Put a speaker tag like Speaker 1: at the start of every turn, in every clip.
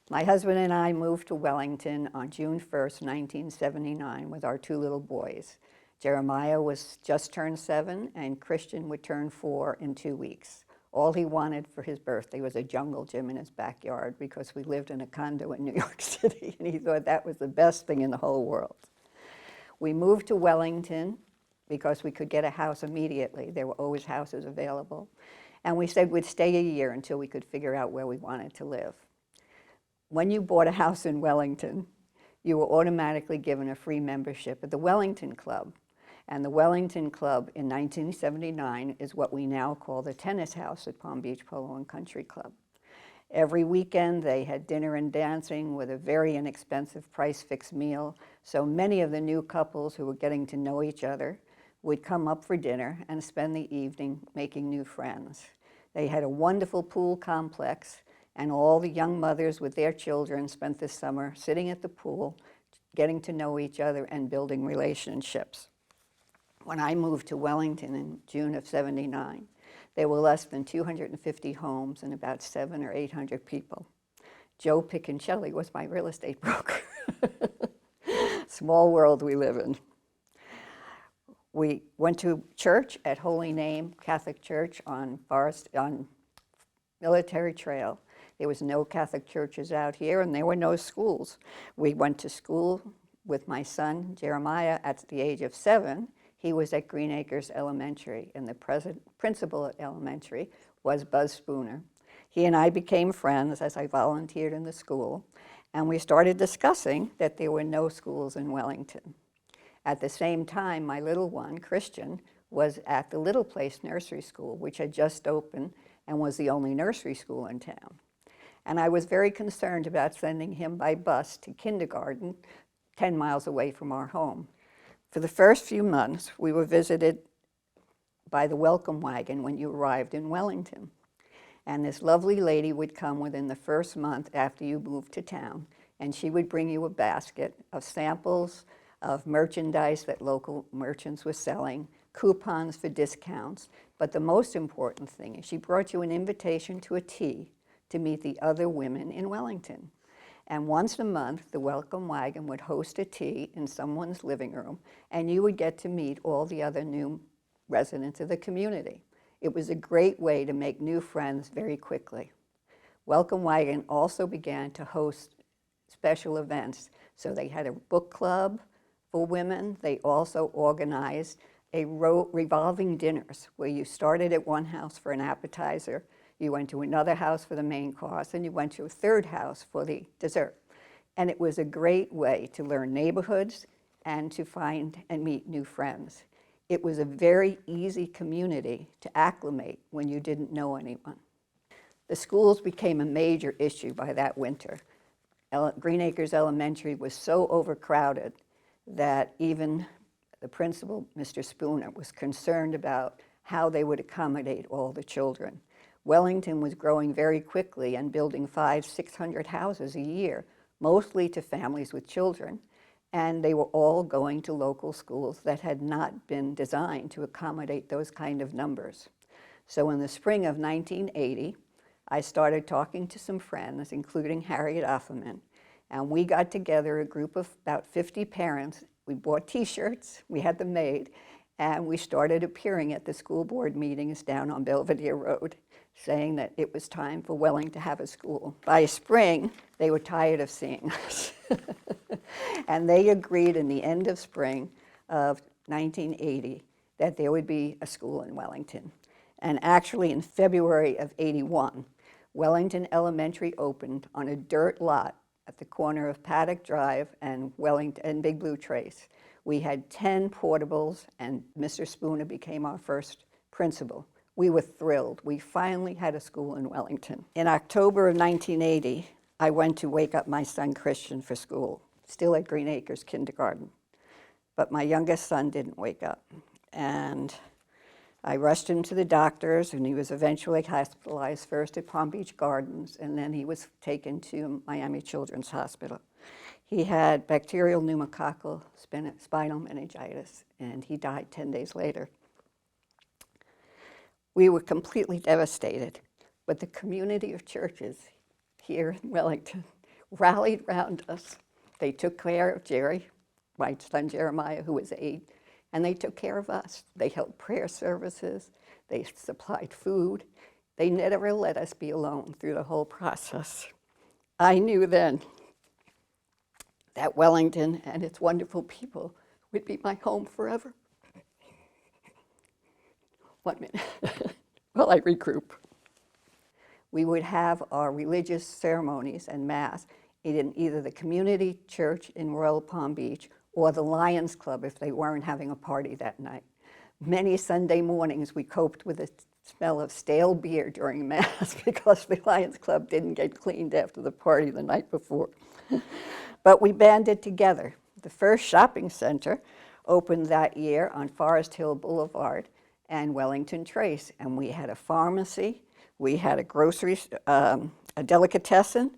Speaker 1: My husband and I moved to Wellington on June 1st, 1979, with our two little boys. Jeremiah was just turned 7, and Christian would turn 4 in 2 weeks. All he wanted for his birthday was a jungle gym in his backyard because we lived in a condo in New York City, and he thought that was the best thing in the whole world. We moved to Wellington because we could get a house immediately. There were always houses available. And we said we'd stay a year until we could figure out where we wanted to live. When you bought a house in Wellington, you were automatically given a free membership at the Wellington Club. And the Wellington Club in 1979 is what we now call the Tennis House at Palm Beach Polo and Country Club. Every weekend they had dinner and dancing with a very inexpensive price-fixed meal, so many of the new couples who were getting to know each other would come up for dinner and spend the evening making new friends. They had a wonderful pool complex, and all the young mothers with their children spent the summer sitting at the pool, getting to know each other and building relationships. When I moved to Wellington in June of '79, there were less than 250 homes and about 700 or 800 people. Joe Piccincelli was my real estate broker. Small world we live in. We went to church at Holy Name Catholic Church on Military Trail. There was no Catholic churches out here, and there were no schools. We went to school with my son, Jeremiah, at the age of 7. He was at Green Acres Elementary, and the principal at elementary was Buzz Spooner. He and I became friends as I volunteered in the school, and we started discussing that there were no schools in Wellington. At the same time, my little one, Christian, was at the Little Place Nursery School, which had just opened and was the only nursery school in town. And I was very concerned about sending him by bus to kindergarten 10 miles away from our home. For the first few months, we were visited by the welcome wagon when you arrived in Wellington. And this lovely lady would come within the first month after you moved to town, and she would bring you a basket of samples of merchandise that local merchants were selling, coupons for discounts, but the most important thing is she brought you an invitation to a tea to meet the other women in Wellington. And once a month, the welcome wagon would host a tea in someone's living room, and you would get to meet all the other new residents of the community. It was a great way to make new friends very quickly. Welcome Wagon also began to host special events. So they had a book club for women. They also organized a revolving dinners where you started at one house for an appetizer, you went to another house for the main course, and you went to a third house for the dessert. And it was a great way to learn neighborhoods and to find and meet new friends. It was a very easy community to acclimate when you didn't know anyone. The schools became a major issue by that winter. Green Acres Elementary was so overcrowded that even the principal, Mr. Spooner, was concerned about how they would accommodate all the children. Wellington was growing very quickly and building 500-600 houses a year, mostly to families with children, and they were all going to local schools that had not been designed to accommodate those kind of numbers. So in the spring of 1980, I started talking to some friends, including Harriet Offerman, and we got together a group of about 50 parents. We bought t-shirts, we had them made, and we started appearing at the school board meetings down on Belvedere Road, saying that it was time for Welling to have a school. By spring, they were tired of seeing us. And they agreed in the end of spring of 1980 that there would be a school in Wellington. And actually in February of '81, Wellington Elementary opened on a dirt lot at the corner of Paddock Drive and Wellington and Big Blue Trace. We had 10 portables, and Mr. Spooner became our first principal. We were thrilled. We finally had a school in Wellington. In October of 1980, I went to wake up my son Christian for school, still at Green Acres Kindergarten. But my youngest son didn't wake up. And I rushed him to the doctors, and he was eventually hospitalized first at Palm Beach Gardens, and then he was taken to Miami Children's Hospital. He had bacterial pneumococcal spinal meningitis, and he died 10 days later. We were completely devastated, but the community of churches here in Wellington rallied around us. They took care of Jerry, my son Jeremiah, who was 8, and they took care of us. They held prayer services. They supplied food. They never let us be alone through the whole process. I knew then that Wellington and its wonderful people would be my home forever. 1 minute while I regroup. We would have our religious ceremonies and Mass in either the community church in Royal Palm Beach or the Lions Club if they weren't having a party that night. Many Sunday mornings we coped with the smell of stale beer during Mass because the Lions Club didn't get cleaned after the party the night before. But we banded together. The first shopping center opened that year on Forest Hill Boulevard and Wellington Trace, and we had a pharmacy, we had a grocery, a delicatessen,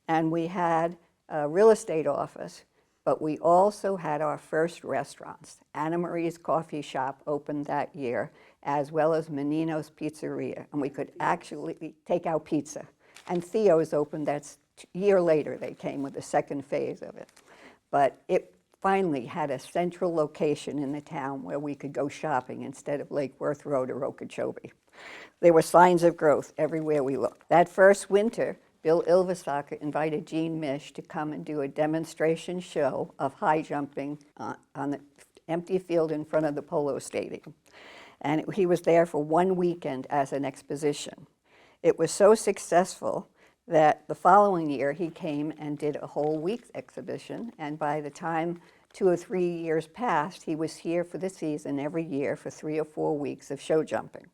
Speaker 1: and we had a real estate office, but we also had our first restaurants. Anna Marie's Coffee Shop opened that year, as well as Menino's Pizzeria, and we could actually take out pizza. And Theo's opened that year later. They came with the second phase of it. But it finally had a central location in the town where we could go shopping instead of Lake Worth Road or Okeechobee. There were signs of growth everywhere we looked. That first winter, Bill Ilvasacker invited Gene Mish to come and do a demonstration show of high jumping on the empty field in front of the Polo Stadium. And he was there for 1 weekend as an exposition. It was so successful that the following year he came and did a whole week's exhibition, and by the time 2 or 3 years passed, he was here for the season every year for 3 or 4 weeks of show jumping.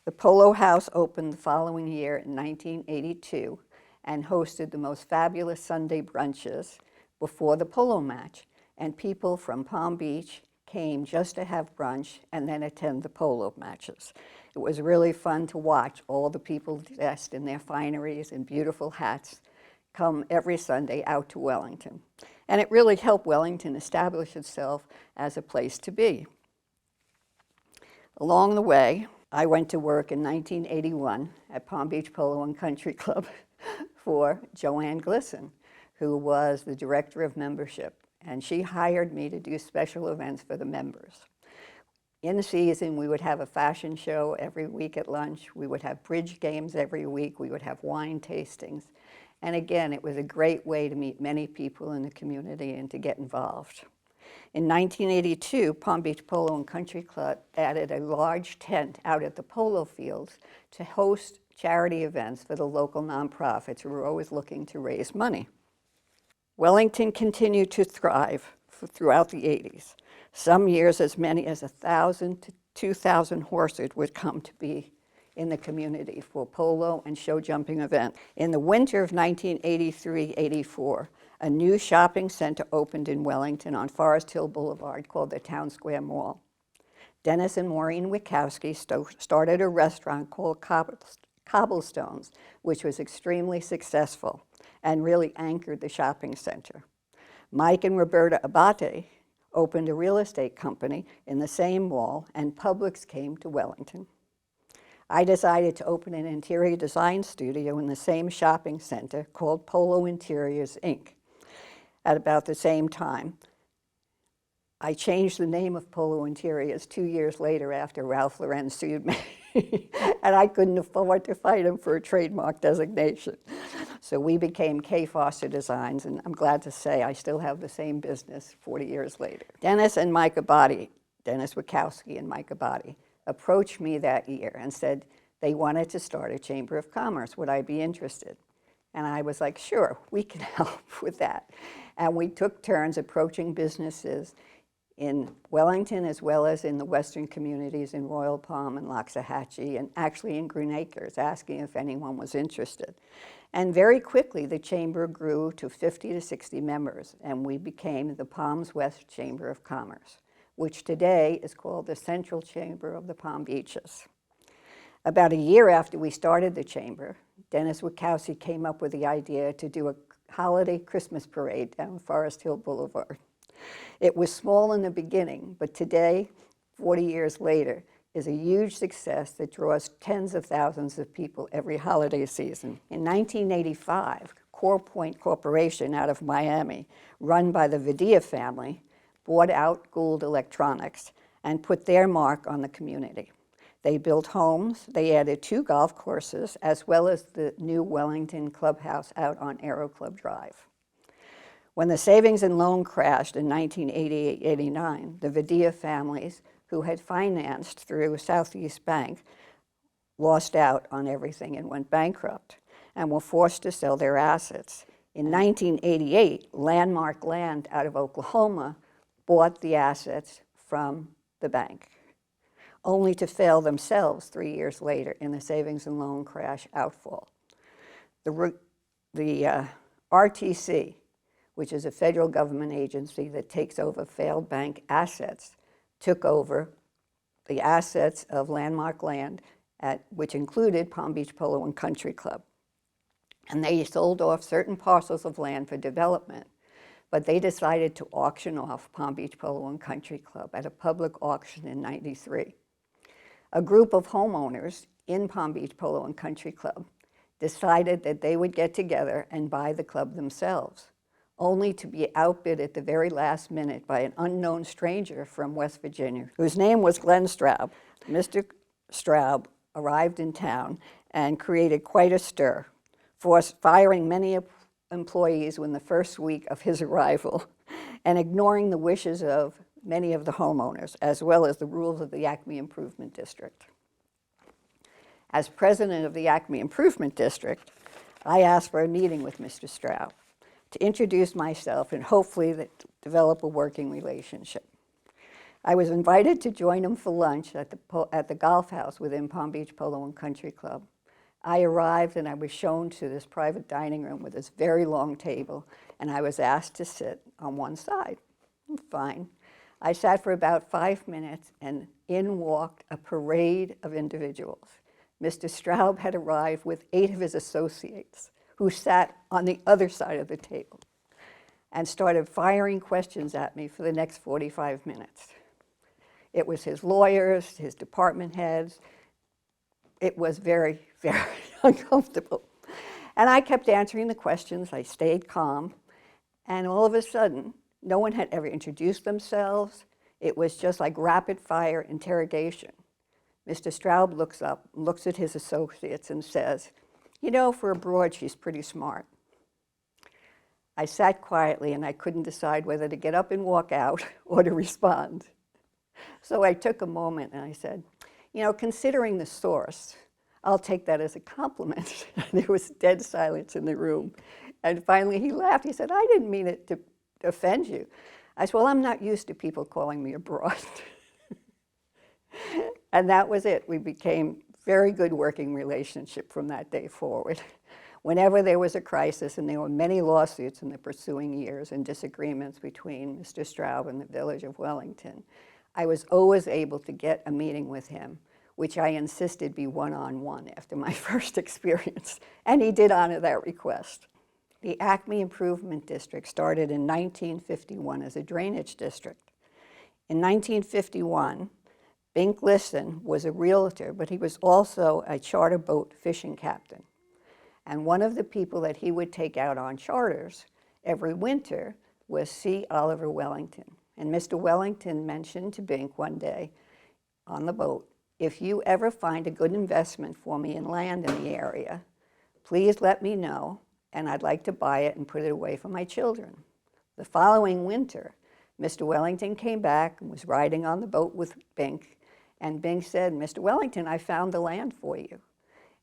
Speaker 1: The Polo House opened the following year in 1982 and hosted the most fabulous Sunday brunches before the polo match, and people from Palm Beach came just to have brunch and then attend the polo matches. It was really fun to watch all the people dressed in their fineries and beautiful hats come every Sunday out to Wellington. And it really helped Wellington establish itself as a place to be. Along the way, I went to work in 1981 at Palm Beach Polo and Country Club for Joanne Glisson, who was the director of membership, and she hired me to do special events for the members. In the season, we would have a fashion show every week at lunch. We would have bridge games every week. We would have wine tastings. And again, it was a great way to meet many people in the community and to get involved. In 1982, Palm Beach Polo and Country Club added a large tent out at the polo fields to host charity events for the local nonprofits who were always looking to raise money. Wellington continued to thrive throughout the 80s. Some years as many as 1,000 to 2,000 horses would come to be in the community for polo and show jumping events. In the winter of 1983-84, a new shopping center opened in Wellington on Forest Hill Boulevard called the Town Square Mall. Dennis and Maureen Wikowski started a restaurant called Cobblestones, which was extremely successful and really anchored the shopping center. Mike and Roberta Abate opened a real estate company in the same mall, and Publix came to Wellington. I decided to open an interior design studio in the same shopping center called Polo Interiors, Inc. At about the same time, I changed the name of Polo Interiors 2 years later after Ralph Lauren sued me, and I couldn't afford to fight him for a trademark designation. So we became K. Foster Designs, and I'm glad to say I still have the same business 40 years later. Dennis and Mike Abate, Dennis Wikowski and Mike Abate, approached me that year and said they wanted to start a Chamber of Commerce. Would I be interested? And I was like, sure, we can help with that. And we took turns approaching businesses in Wellington as well as in the western communities in Royal Palm and Loxahatchee, and actually in Green Acres, asking if anyone was interested. And very quickly, the chamber grew to 50 to 60 members, and we became the Palms West Chamber of Commerce, which today is called the Central Chamber of the Palm Beaches. About a year after we started the chamber, Dennis Wikowski came up with the idea to do a holiday Christmas parade down Forest Hill Boulevard. It was small in the beginning, but today, 40 years later, is a huge success that draws tens of thousands of people every holiday season. In 1985, Core Point Corporation out of Miami, run by the Vidya family, bought out Gould Electronics and put their mark on the community. They built homes, they added 2 golf courses, as well as the new Wellington clubhouse out on Aero Club Drive. When the savings and loan crashed in 1988-89, the Vidya families, who had financed through Southeast Bank, lost out on everything and went bankrupt and were forced to sell their assets. In 1988, Landmark Land out of Oklahoma bought the assets from the bank, only to fail themselves 3 years later in the savings and loan crash outfall. The RTC, which is a federal government agency that takes over failed bank assets, took over the assets of Landmark Land, which included Palm Beach Polo and Country Club. And they sold off certain parcels of land for development, but they decided to auction off Palm Beach Polo and Country Club at a public auction in '93. A group of homeowners in Palm Beach Polo and Country Club decided that they would get together and buy the club themselves, only to be outbid at the very last minute by an unknown stranger from West Virginia, whose name was Glenn Straub. Mr. Straub arrived in town and created quite a stir, firing many employees in the first week of his arrival and ignoring the wishes of many of the homeowners, as well as the rules of the Acme Improvement District. As president of the Acme Improvement District, I asked for a meeting with Mr. Straub to introduce myself and hopefully develop a working relationship. I was invited to join him for lunch at the golf house within Palm Beach Polo and Country Club. I arrived and I was shown to this private dining room with this very long table, and I was asked to sit on one side. Fine. I sat for about 5 minutes, and in walked a parade of individuals. Mr. Straub had arrived with 8 of his associates, who sat on the other side of the table and started firing questions at me for the next 45 minutes. It was his lawyers, his department heads. It was very, very uncomfortable. And I kept answering the questions. I stayed calm. And all of a sudden, no one had ever introduced themselves. It was just like rapid fire interrogation. Mr. Straub looks up, looks at his associates and says, "You know, for a broad, she's pretty smart." I sat quietly and I couldn't decide whether to get up and walk out or to respond. So I took a moment and I said, "You know, considering the source, I'll take that as a compliment." There was dead silence in the room. And finally he laughed. He said, "I didn't mean it to offend you." I said, "Well, I'm not used to people calling me a broad." And that was it. We became very good working relationship from that day forward. Whenever there was a crisis, and there were many lawsuits in the pursuing years and disagreements between Mr. Straub and the village of Wellington, I was always able to get a meeting with him, which I insisted be one-on-one after my first experience, and he did honor that request. The Acme Improvement District started in 1951 as a drainage district. In 1951, Bink Liston was a realtor, but he was also a charter boat fishing captain. And one of the people that he would take out on charters every winter was C. Oliver Wellington. And Mr. Wellington mentioned to Bink one day on the boat, "If you ever find a good investment for me in land in the area, please let me know, and I'd like to buy it and put it away for my children." The following winter, Mr. Wellington came back and was riding on the boat with Bink, and Bink said, "Mr. Wellington, I found the land for you."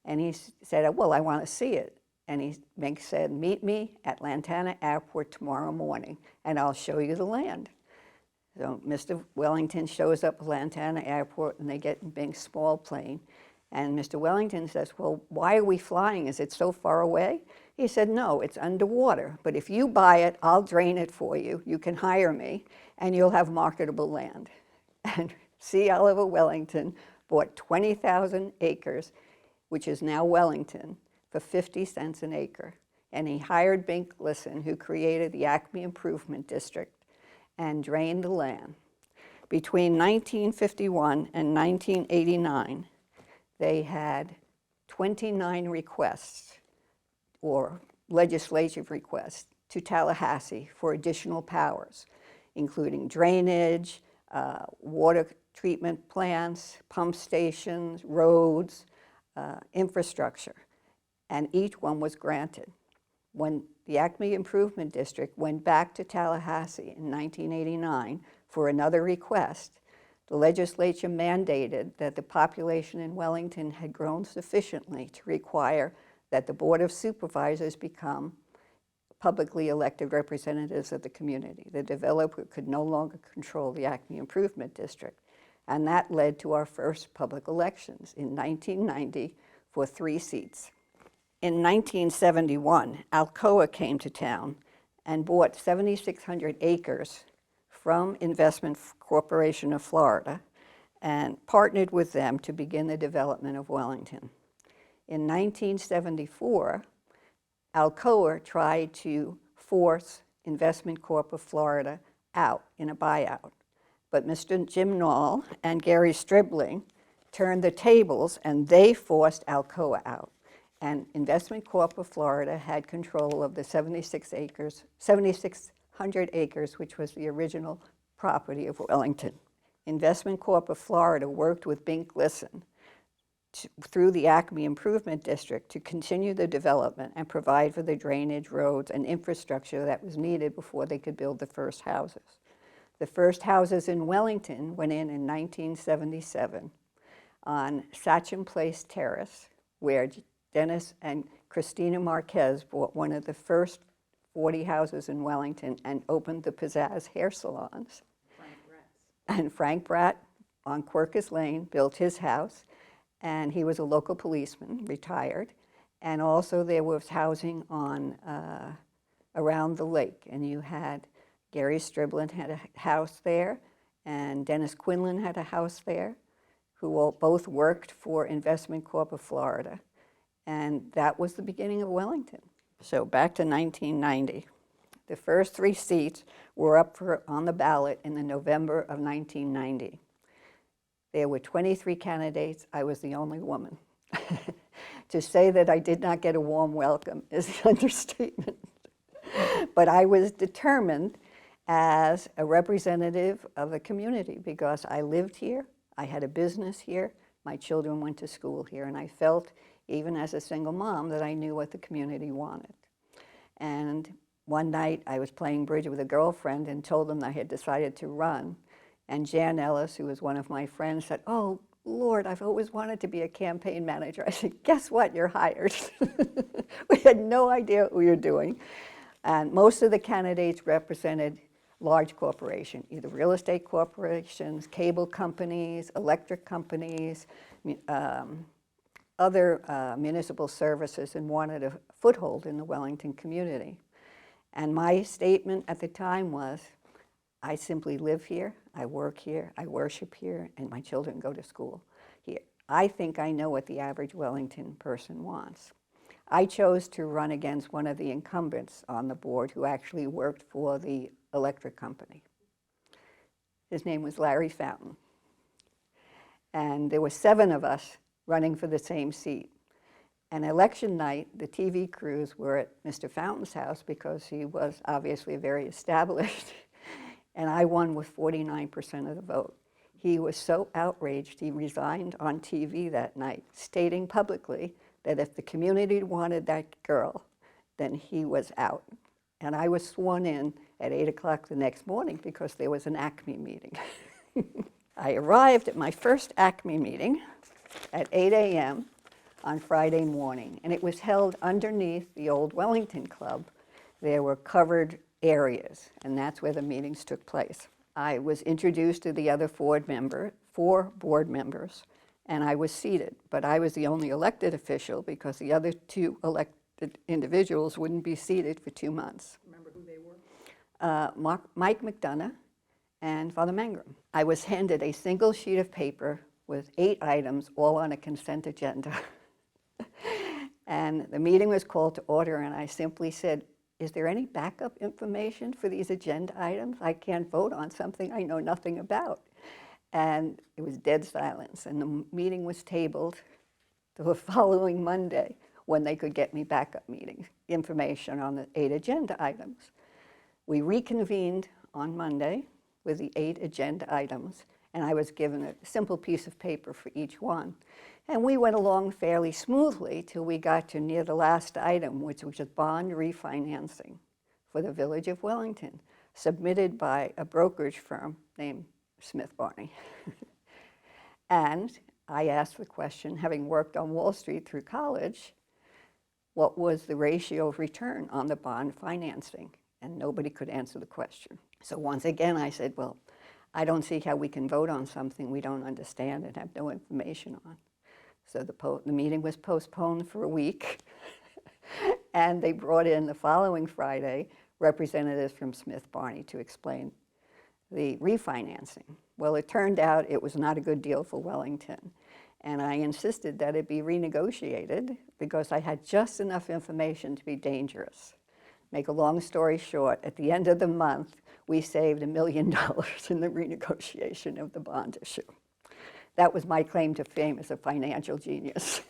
Speaker 1: And he said, "Well, I want to see it." And Bink said, "Meet me at Lantana Airport tomorrow morning, and I'll show you the land." So Mr. Wellington shows up at Lantana Airport, and they get in Bink's small plane. And Mr. Wellington says, "Well, why are we flying? Is it so far away?" He said, "No, it's underwater. But if you buy it, I'll drain it for you. You can hire me, and you'll have marketable land." And C. Oliver Wellington bought 20,000 acres, which is now Wellington, for 50 cents an acre. And he hired Bink Liston, who created the Acme Improvement District, and drained the land. Between 1951 and 1989, they had 29 requests or legislative requests to Tallahassee for additional powers, including drainage, water treatment plants, pump stations, roads, infrastructure, and each one was granted. When the Acme Improvement District went back to Tallahassee in 1989 for another request, the legislature mandated that the population in Wellington had grown sufficiently to require that the Board of Supervisors become publicly elected representatives of the community. The developer could no longer control the Acme Improvement District. And that led to our first public elections in 1990 for 3 seats. In 1971, Alcoa came to town and bought 7,600 acres from Investment Corporation of Florida and partnered with them to begin the development of Wellington. In 1974, Alcoa tried to force Investment Corp of Florida out in a buyout. But Mr. Jim Nall and Gary Stribling turned the tables and they forced Alcoa out. And Investment Corp of Florida had control of the 7,600 acres, which was the original property of Wellington. Investment Corp of Florida worked with Bink Glisson through the Acme Improvement District to continue the development and provide for the drainage, roads, and infrastructure that was needed before they could build the first houses. The first houses in Wellington went in 1977 on Satcham Place Terrace, where Dennis and Christina Marquez bought one of the first 40 houses in Wellington and opened the Pizzazz hair salons. And Frank Bratt on Quercus Lane built his house, and he was a local policeman, retired. And also there was housing on around the lake, and you had Gary Stribling had a house there, and Dennis Quinlan had a house there, who both worked for Investment Corp of Florida. And that was the beginning of Wellington. So back to 1990. The first 3 seats were up on the ballot in the November of 1990. There were 23 candidates. I was the only woman. To say that I did not get a warm welcome is an understatement. But I was determined as a representative of the community because I lived here, I had a business here, my children went to school here, and I felt, even as a single mom, that I knew what the community wanted. And one night I was playing bridge with a girlfriend and told them I had decided to run. And Jan Ellis, who was one of my friends, said, "Oh, Lord, I've always wanted to be a campaign manager." I said, "Guess what? You're hired." We had no idea what we were doing. And most of the candidates represented large corporations, either real estate corporations, cable companies, electric companies, other municipal services, and wanted a foothold in the Wellington community. And my statement at the time was, I simply live here, I work here, I worship here, and my children go to school here. I think I know what the average Wellington person wants. I chose to run against one of the incumbents on the board who actually worked for the electric company. His name was Larry Fountain. And there were 7 of us running for the same seat. And election night, the TV crews were at Mr. Fountain's house because he was obviously very established. And I won with 49% of the vote. He was so outraged, he resigned on TV that night, stating publicly that if the community wanted that girl, then he was out. And I was sworn in at 8 o'clock the next morning because there was an Acme meeting. I arrived at my first Acme meeting at 8 a.m. on Friday morning, and it was held underneath the old Wellington Club. There were covered areas, and that's where the meetings took place. I was introduced to the other 4 board members, and I was seated, but I was the only elected official because the other 2 elected individuals wouldn't be seated for 2 months.
Speaker 2: Remember who they were?
Speaker 1: Mike McDonough and Father Mangrum. I was handed a single sheet of paper with 8 items, all on a consent agenda. And the meeting was called to order, and I simply said, "Is there any backup information for these agenda items? I can't vote on something I know nothing about." And it was dead silence, and the meeting was tabled the following Monday. when they could get me backup information on the 8 agenda items. We reconvened on Monday with the 8 agenda items, and I was given a simple piece of paper for each one. And we went along fairly smoothly till we got to near the last item, which was bond refinancing for the Village of Wellington, submitted by a brokerage firm named Smith Barney. And I asked the question, having worked on Wall Street through college, what was the ratio of return on the bond financing? And nobody could answer the question. So once again, I said, well, I don't see how we can vote on something we don't understand and have no information on. So the meeting was postponed for a week, and they brought in the following Friday representatives from Smith Barney to explain the refinancing. Well, it turned out it was not a good deal for Wellington, and I insisted that it be renegotiated because I had just enough information to be dangerous. Make a long story short, at the end of the month, we saved $1 million in the renegotiation of the bond issue. That was my claim to fame as a financial genius.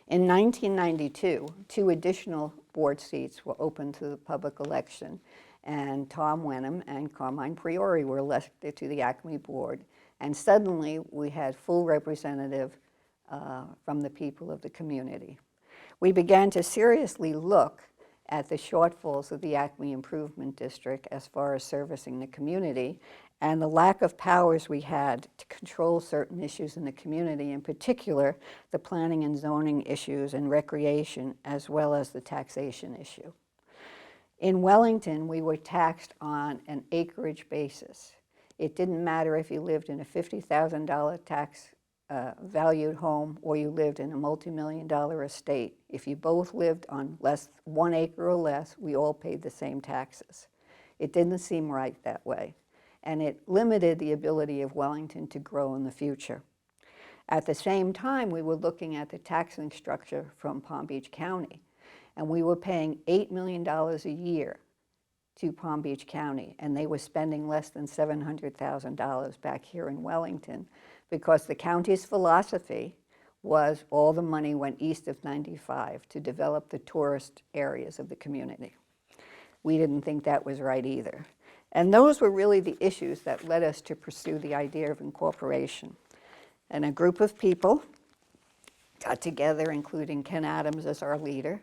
Speaker 1: In 1992, 2 additional board seats were open to the public election, and Tom Wenham and Carmine Priori were elected to the Acme board. And suddenly, we had full representative from the people of the community. We began to seriously look at the shortfalls of the Acme Improvement District as far as servicing the community, and the lack of powers we had to control certain issues in the community, in particular, the planning and zoning issues and recreation, as well as the taxation issue. In Wellington, we were taxed on an acreage basis. It didn't matter if you lived in a $50,000 tax valued home or you lived in a multi-million-dollar estate. If you both lived on 1 acre or less, we all paid the same taxes. It didn't seem right that way, and it limited the ability of Wellington to grow in the future. At the same time, we were looking at the taxing structure from Palm Beach County, and we were paying $8 million a year to Palm Beach County, and they were spending less than $700,000 back here in Wellington, because the county's philosophy was all the money went east of 95 to develop the tourist areas of the community. We didn't think that was right either. And those were really the issues that led us to pursue the idea of incorporation. And a group of people got together, including Ken Adams as our leader,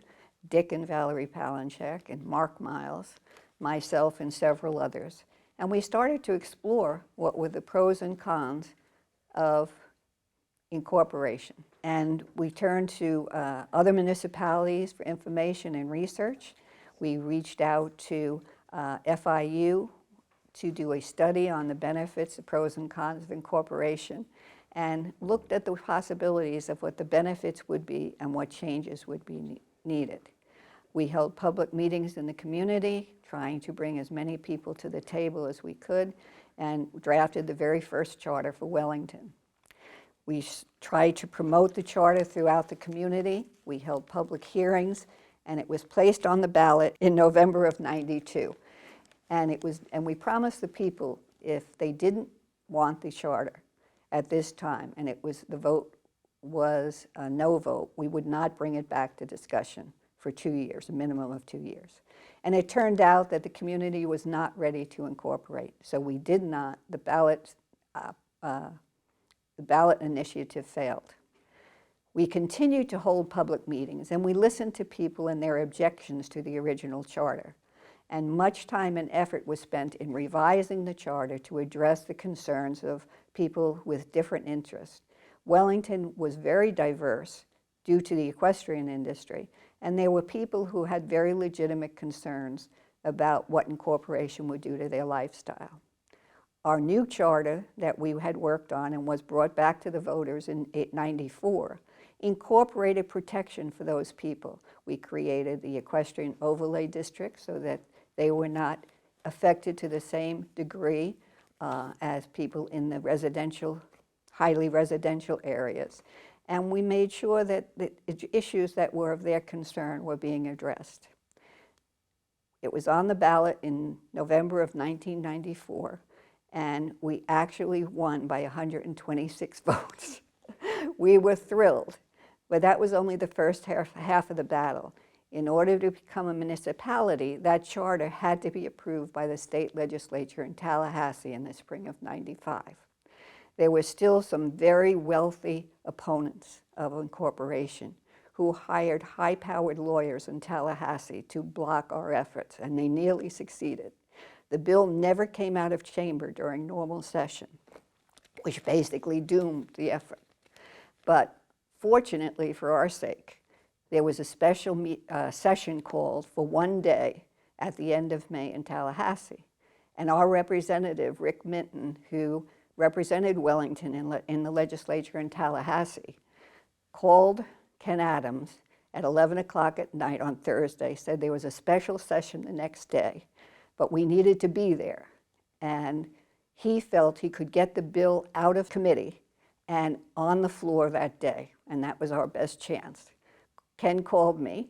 Speaker 1: Dick and Valerie Palanchek, and Mark Miles, myself, and several others. And we started to explore what were the pros and cons of incorporation. And we turned to other municipalities for information and research. We reached out to FIU to do a study on the benefits, the pros and cons of incorporation, and looked at the possibilities of what the benefits would be and what changes would be needed. We held public meetings in the community, trying to bring as many people to the table as we could, and drafted the very first charter for Wellington. We tried to promote the charter throughout the community. We held public hearings, and it was placed on the ballot in November of '92. And we promised the people, if they didn't want the charter at this time, and the vote was a no vote, we would not bring it back to discussion for 2 years, a minimum of 2 years. And it turned out that the community was not ready to incorporate, so we did not. The ballot initiative failed. We continued to hold public meetings, and we listened to people and their objections to the original charter. And much time and effort was spent in revising the charter to address the concerns of people with different interests. Wellington was very diverse due to the equestrian industry, and there were people who had very legitimate concerns about what incorporation would do to their lifestyle. Our new charter that we had worked on and was brought back to the voters in '94 incorporated protection for those people. We created the equestrian overlay district so that they were not affected to the same degree as people in the highly residential areas. And we made sure that the issues that were of their concern were being addressed. It was on the ballot in November of 1994, and we actually won by 126 votes. We were thrilled But that was only the first half of the battle. In order to become a municipality, that charter had to be approved by the state legislature in Tallahassee in the spring of '95. There were still some very wealthy opponents of incorporation who hired high-powered lawyers in Tallahassee to block our efforts, and they nearly succeeded. The bill never came out of chamber during normal session, which basically doomed the effort. But fortunately for our sake, there was a special session called for one day at the end of May in Tallahassee. And our representative, Rick Minton, who represented Wellington in the legislature in Tallahassee, called Ken Adams at 11 o'clock at night on Thursday, said there was a special session the next day, but we needed to be there. And he felt he could get the bill out of committee and on the floor that day, and that was our best chance. Ken called me.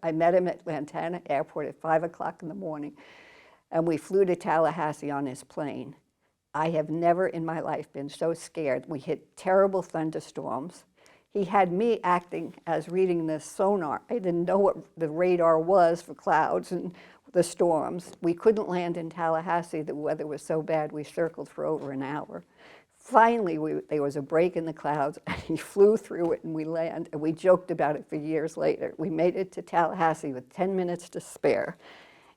Speaker 1: I met him at Lantana Airport at 5 o'clock in the morning, and we flew to Tallahassee on his plane. I have never in my life been so scared. We hit terrible thunderstorms. He had me acting as reading the sonar. I didn't know what the radar was for clouds and the storms. We couldn't land in Tallahassee. The weather was so bad, we circled for over an hour. Finally, there was a break in the clouds, and he flew through it, and we landed, and we joked about it for years later. We made it to Tallahassee with 10 minutes to spare,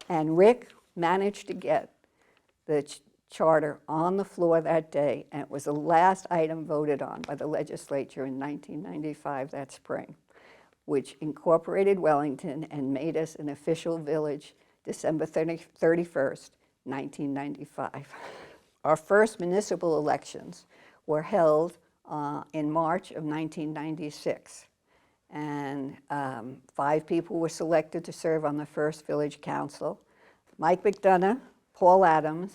Speaker 1: and Rick managed to get the charter on the floor that day, and it was the last item voted on by the legislature in 1995, that spring, which incorporated Wellington and made us an official village December 31st, 1995. Our first municipal elections were held in March of 1996, and 5 people were selected to serve on the first village council: Mike McDonough, Paul Adams,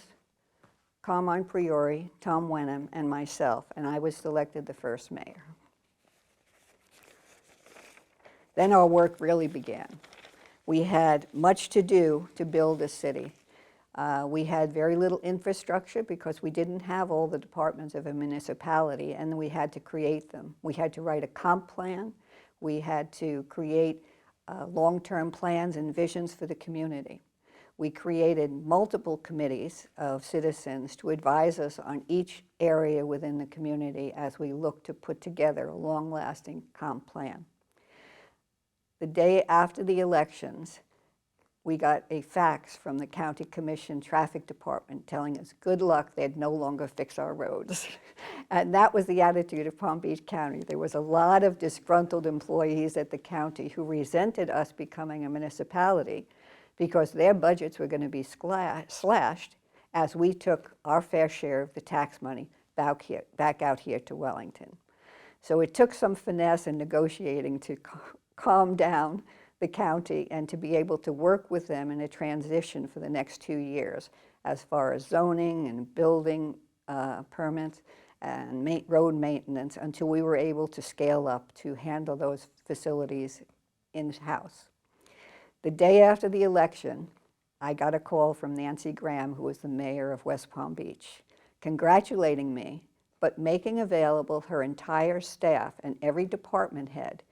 Speaker 1: Carmine Priori, Tom Wenham, and myself, and I was selected the first mayor. Then our work really began. We had much to do to build a city. We had very little infrastructure because we didn't have all the departments of a municipality, and we had to create them. We had to write a comp plan. We had to create long-term plans and visions for the community. We created multiple committees of citizens to advise us on each area within the community as we looked to put together a long-lasting comp plan. The day after the elections, we got a fax from the County Commission Traffic Department telling us good luck, they'd no longer fix our roads. And that was the attitude of Palm Beach County. There was a lot of disgruntled employees at the county who resented us becoming a municipality because their budgets were going to be slashed as we took our fair share of the tax money back out here to Wellington. So it took some finesse and negotiating to calm down the county and to be able to work with them in a transition for the next 2 years as far as zoning and building permits and road maintenance until we were able to scale up to handle those facilities in-house. The day after the election, I got a call from Nancy Graham, who was the mayor of West Palm Beach, congratulating me, but making available her entire staff and every department head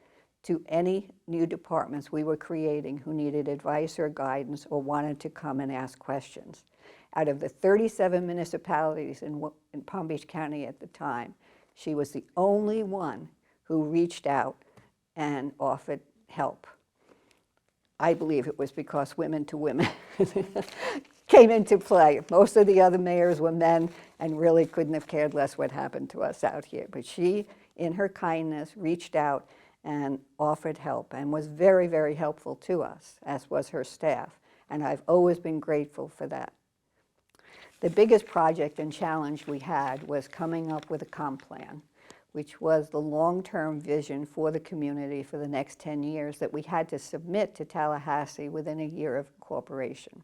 Speaker 1: to any new departments we were creating who needed advice or guidance or wanted to come and ask questions. Out of the 37 municipalities in Palm Beach County at the time, she was the only one who reached out and offered help. I believe it was because women to women came into play. Most of the other mayors were men and really couldn't have cared less what happened to us out here. But she, in her kindness, reached out and offered help and was very, very helpful to us, as was her staff. And I've always been grateful for that. The biggest project and challenge we had was coming up with a comp plan, which was the long-term vision for the community for the next 10 years that we had to submit to Tallahassee within a year of incorporation.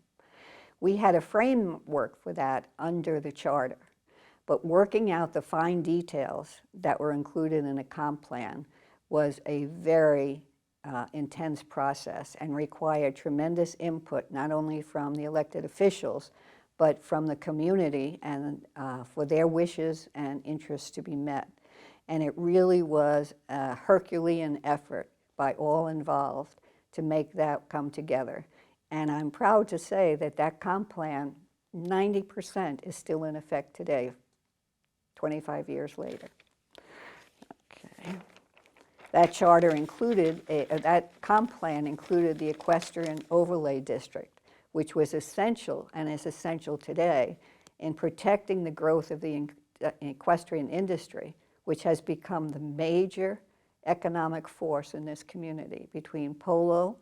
Speaker 1: We had a framework for that under the charter, but working out the fine details that were included in a comp plan was a very intense process and required tremendous input, not only from the elected officials, but from the community and for their wishes and interests to be met. And it really was a Herculean effort by all involved to make that come together. And I'm proud to say that that comp plan, 90% is still in effect today, 25 years later. Okay. That charter included, that comp plan included the Equestrian Overlay District, which was essential and is essential today in protecting the growth of the equestrian industry, which has become the major economic force in this community. Between polo,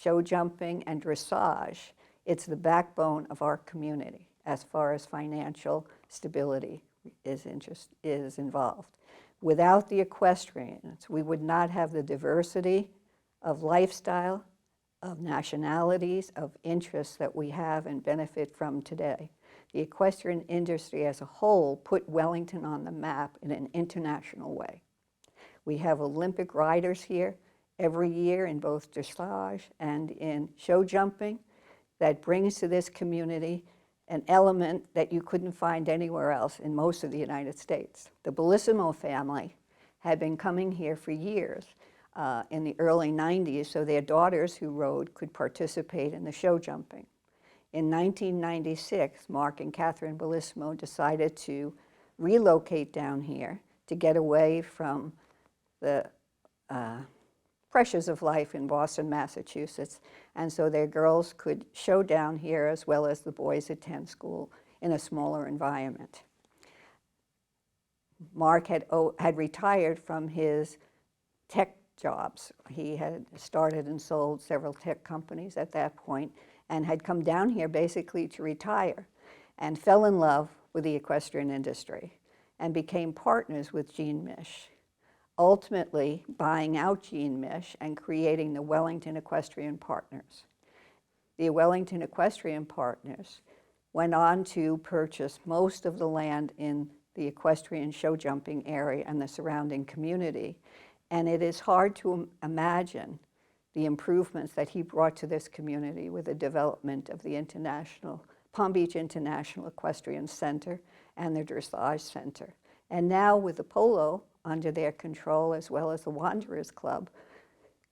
Speaker 1: show jumping, and dressage, it's the backbone of our community as far as financial stability is involved. Without the equestrians, we would not have the diversity of lifestyle, of nationalities, of interests that we have and benefit from today. The equestrian industry as a whole put Wellington on the map in an international way. We have Olympic riders here every year in both dressage and in show jumping that brings to this community an element that you couldn't find anywhere else in most of the United States. The Bellissimo family had been coming here for years in the early 90s, so their daughters who rode could participate in the show jumping. In 1996, Mark and Catherine Bellissimo decided to relocate down here to get away from the pressures of life in Boston, Massachusetts, and so their girls could show down here as well as the boys attend school in a smaller environment. Mark had retired from his tech jobs. He had started and sold several tech companies at that point and had come down here basically to retire and fell in love with the equestrian industry and became partners with Jean Mish, ultimately buying out Jean Mish and creating the Wellington Equestrian Partners. The Wellington Equestrian Partners went on to purchase most of the land in the equestrian show jumping area and the surrounding community, and it is hard to imagine the improvements that he brought to this community with the development of the Palm Beach International Equestrian Center and the Dressage Center. And now with the polo under their control as well as the Wanderers Club,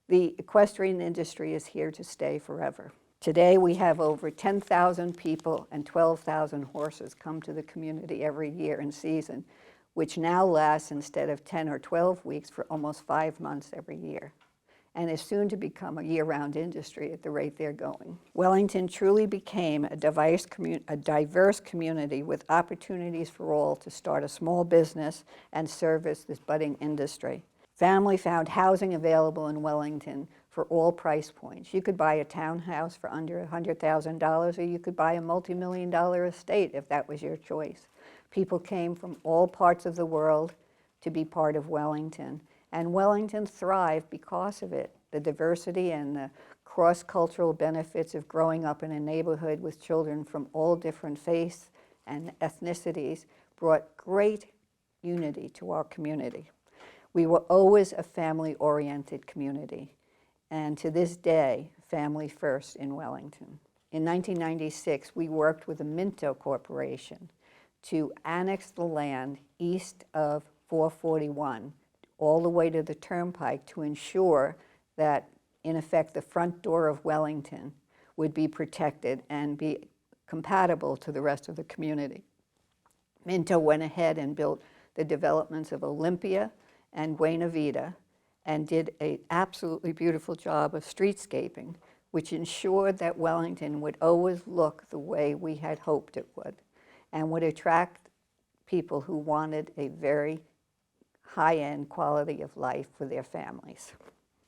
Speaker 1: the equestrian industry is here to stay forever. Today we have over 10,000 people and 12,000 horses come to the community every year in season, which now lasts instead of 10 or 12 weeks for almost 5 months every year, and is soon to become a year-round industry at the rate they're going. Wellington truly became a diverse community with opportunities for all to start a small business and service this budding industry. Family found housing available in Wellington for all price points. You could buy a townhouse for under $100,000, or you could buy a multi-million-dollar estate if that was your choice. People came from all parts of the world to be part of Wellington. And Wellington thrived because of it. The diversity and the cross-cultural benefits of growing up in a neighborhood with children from all different faiths and ethnicities brought great unity to our community. We were always a family-oriented community, and to this day, family first in Wellington. In 1996, we worked with the Minto Corporation to annex the land east of 441 all the way to the turnpike to ensure that, in effect, the front door of Wellington would be protected and be compatible to the rest of the community. Minto went ahead and built the developments of Olympia and Buena Vida and did an absolutely beautiful job of streetscaping, which ensured that Wellington would always look the way we had hoped it would and would attract people who wanted a very high-end quality of life for their families.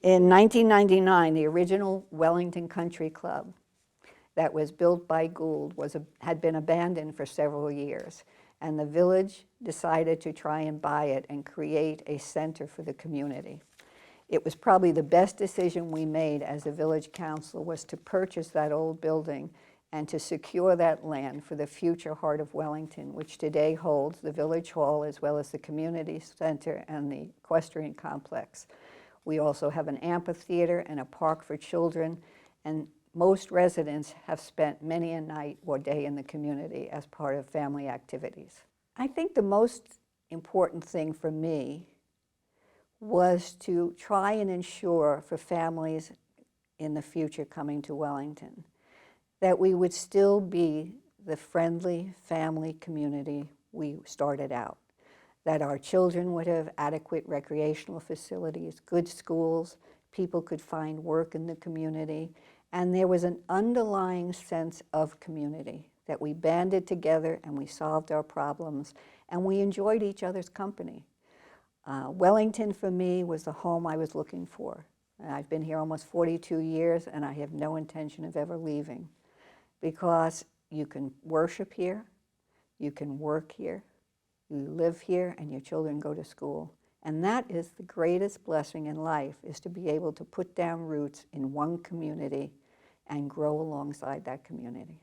Speaker 1: In 1999, the original Wellington Country Club that was built by Gould had been abandoned for several years, and the village decided to try and buy it and create a center for the community. It was probably the best decision we made as a village council was to purchase that old building and to secure that land for the future Heart of Wellington, which today holds the Village Hall as well as the Community Center and the Equestrian Complex. We also have an amphitheater and a park for children, and most residents have spent many a night or day in the community as part of family activities. I think the most important thing for me was to try and ensure for families in the future coming to Wellington that we would still be the friendly family community we started out, that our children would have adequate recreational facilities, good schools, people could find work in the community, and there was an underlying sense of community, that we banded together and we solved our problems and we enjoyed each other's company. Wellington for me was the home I was looking for. And I've been here almost 42 years and I have no intention of ever leaving, because you can worship here, you can work here, you live here, and your children go to school. And that is the greatest blessing in life, is to be able to put down roots in one community and grow alongside that community.